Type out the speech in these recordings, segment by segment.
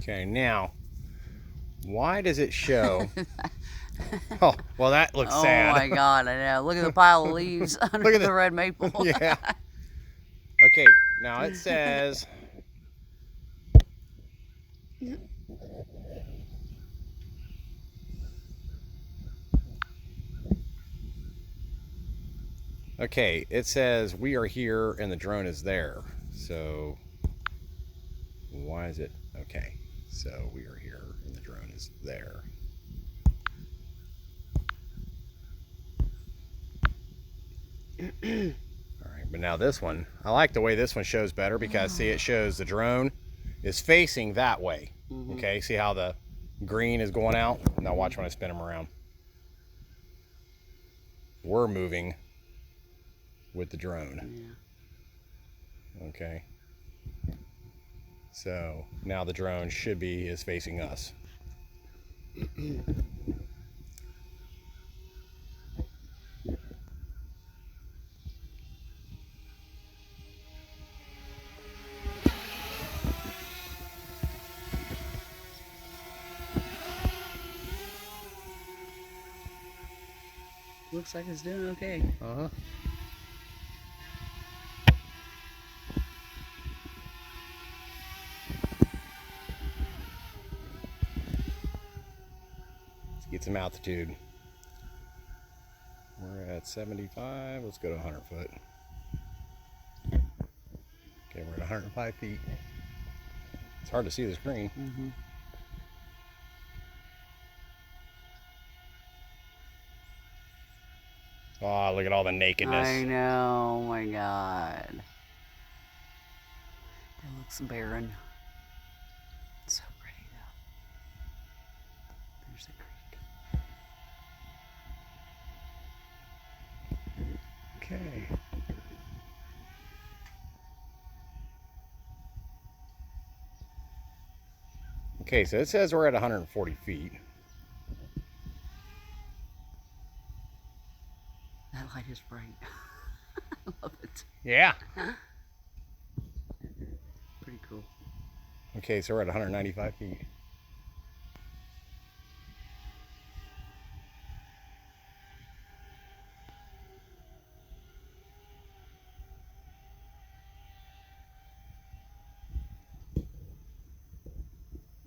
Okay, now, why does it show? Oh, well, that looks sad. Oh my God, I know. Look at the pile of leaves under the red maple. Yeah. Okay, now it says. Okay, it says we are here and the drone is there. So, why is it? Okay, so we are here and the drone is there. All right, but now this one, I like the way this one shows better because see, it shows the drone is facing that way. Okay, see how the green is going out? Now watch when I spin them around. We're moving with the drone. Yeah. Okay. So now the drone is facing us. Looks like it's doing okay. Uh-huh. Let's get some altitude. We're at 75. Let's go to 100 foot. Okay, we're at 105 feet. It's hard to see the screen. Oh, look at all the nakedness. I know. Oh my God. That looks barren. So pretty though. There's the creek. Okay. Okay, so it says we're at 140 feet. That light is bright. I love it. Yeah. Pretty cool. Okay, so we're at 195 feet.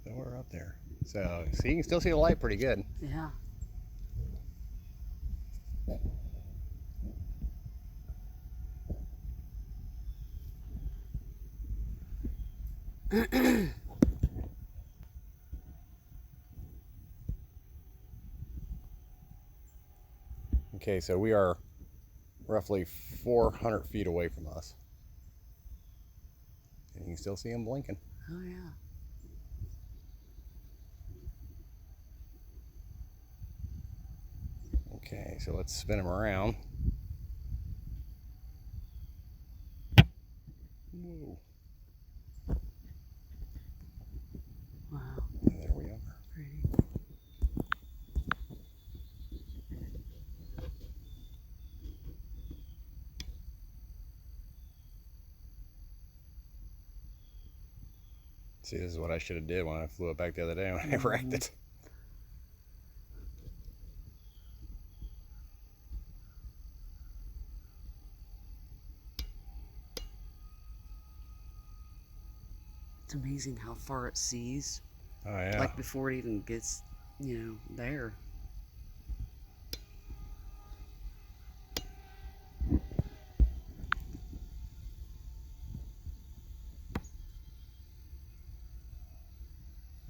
So we're up there. So, see, you can still see the light pretty good. Yeah. Okay, so we are roughly 400 feet away from us. And you can still see them blinking. Oh yeah. Okay, so let's spin them around. Whoa. Wow. And there we are. Pretty. See, this is what I should have did when I flew it back the other day when I wrecked it. It's amazing how far it sees. Oh yeah. Like before it even gets, there.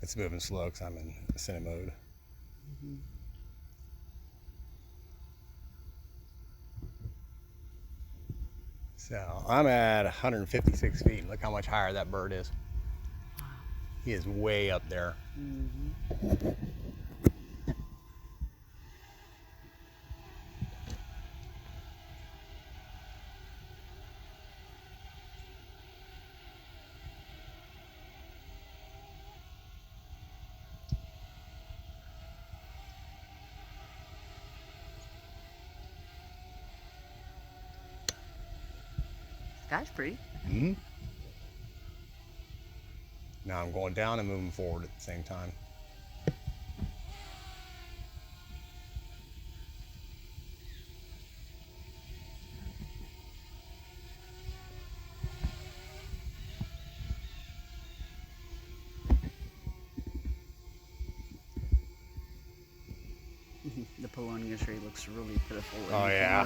It's moving slow because I'm in cine mode. So I'm at 156 feet. Look how much higher that bird is. He is way up there. Sky's pretty. Mm-hmm. Now I'm going down and moving forward at the same time. The Polonia tree looks really pitiful. Oh yeah.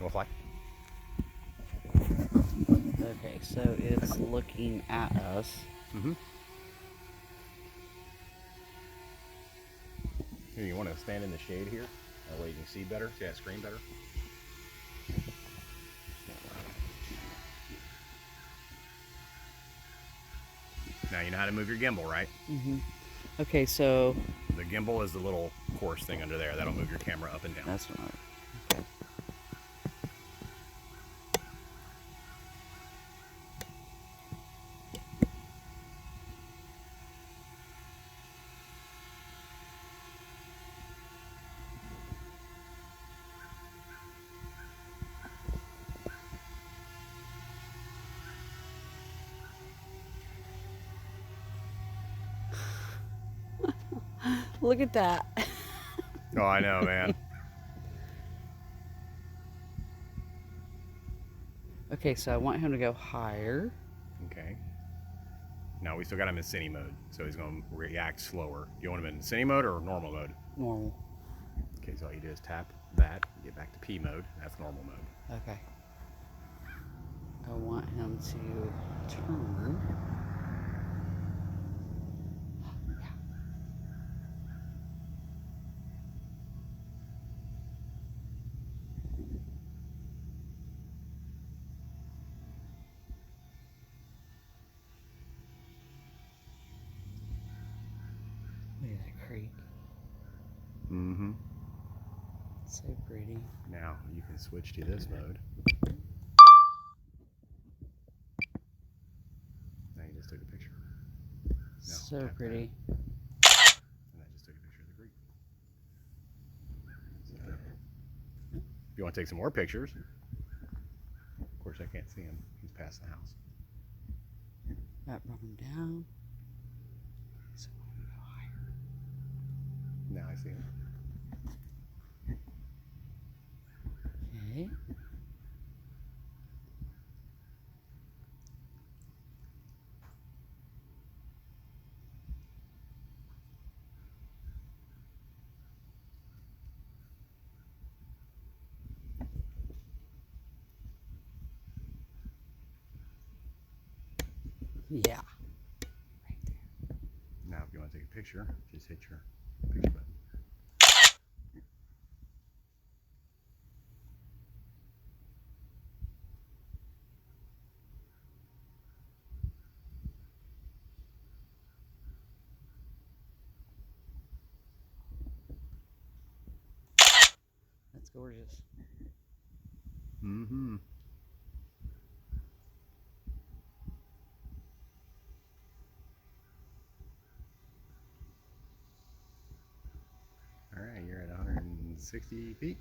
We'll fly. Okay, so it's looking at us. Mm-hmm. Here, you want to stand in the shade here? That way you can see better, see that screen better. Now you know how to move your gimbal, right? Mm-hmm. Okay, so the gimbal is the little course thing under there that'll move your camera up and down. That's right. Okay. Look at that. Oh, I know, man. Okay, so I want him to go higher. Okay. Now we still got him in cine mode, so he's going to react slower. You want him in cine mode or normal mode? Normal. Okay, so all you do is tap that, get back to P mode. That's normal mode. Okay. I want him to turn. Look at that creek. Mm-hmm. So pretty. Now you can switch to this mode. Now you just took a picture. Now, so pretty. That. And that just took a picture of the creek. So, if you want to take some more pictures, of course I can't see him. He's past the house. That brought him down. So I want to go higher. Now I see him. Okay. Yeah. Right there. Now if you want to take a picture, just hit your picture button. That's gorgeous. Mm-hmm. All right, you're at 160 feet.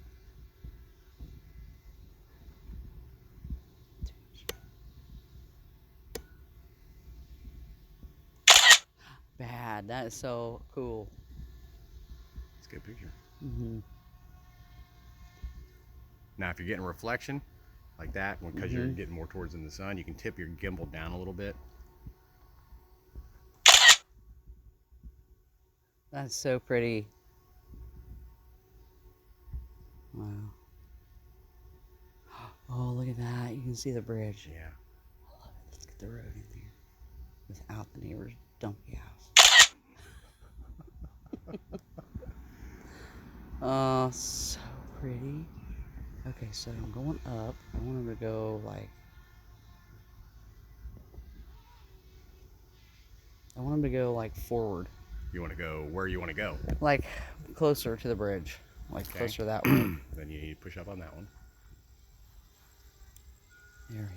Bad. That is so cool. It's a good picture. Mm-hmm. Now, if you're getting reflection like that, because you're getting more towards in the sun, you can tip your gimbal down a little bit. That's so pretty. Wow. Oh, look at that. You can see the bridge. Yeah. I love it. Let's get the road in there without the neighbor's dumpy house. Oh, so pretty. Okay, so I'm going up. I want him to go like... I want him to go like forward. You want to go where you want to go? Like closer to the bridge. Like Okay. closer that way. Then you need to push up on that one. There we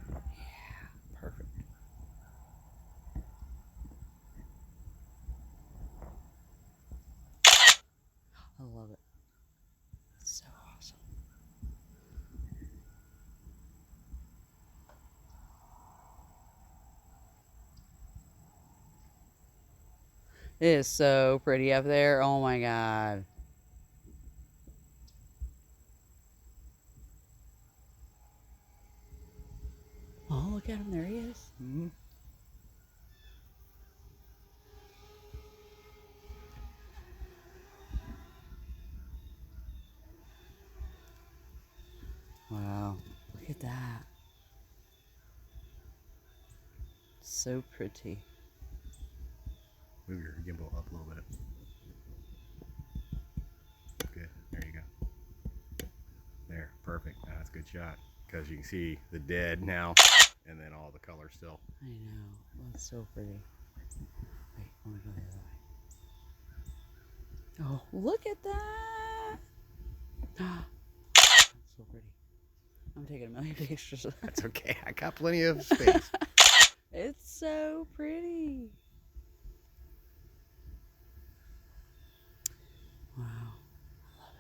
go. Yeah, perfect. It is so pretty up there. Oh my God. Oh, look at him. There he is. Mm-hmm. Wow. Look at that. So pretty. Move your gimbal up a little bit. Good. There you go. There. Perfect. That's a good shot. Because you can see the dead now and then all the color still. I know. Oh, it's so pretty. Wait, I want to go the other way. Oh, look at that. That's so pretty. I'm taking a million pictures. That's okay. I got plenty of space. It's so pretty. Wow. I love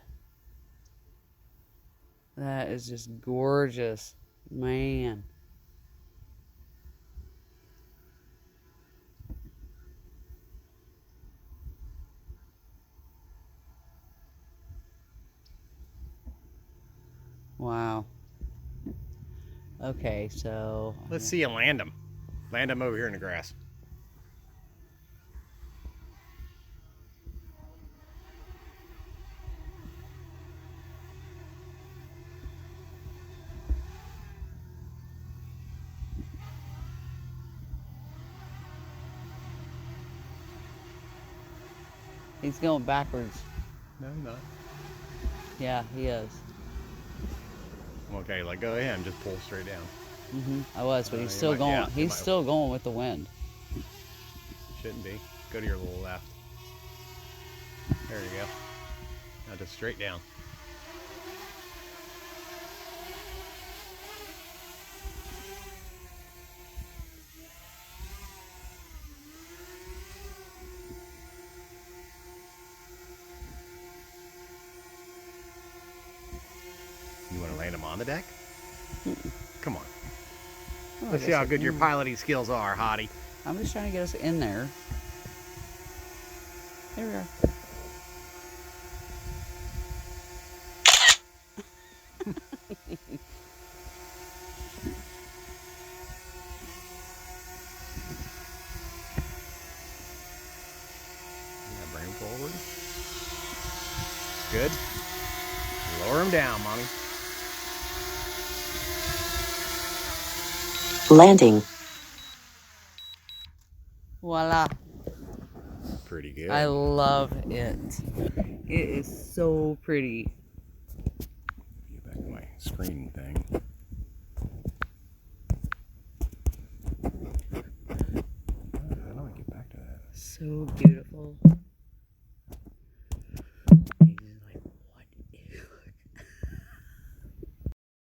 it. That is just gorgeous. Man. Wow. Okay, so Let's see you land them. Land them over here in the grass. he's going backwards. No, not. Yeah, he is. Okay, like go ahead and just pull straight down. I was, but he's you still might- going. yeah, you he's might- still going with the wind. Shouldn't be. Go to your little left. There you go. Now just straight down. You want to land them on the deck? Come on. Oh, I Let's see guess how I good your can. piloting skills are, Hottie. I'm just trying to get us in there. There we are. Yeah, bring them forward. Good. Lower them down, Mommy. Landing. Voila. Pretty good. I love it. It is so pretty. Get back to my screen thing. How do I get back to that? So beautiful.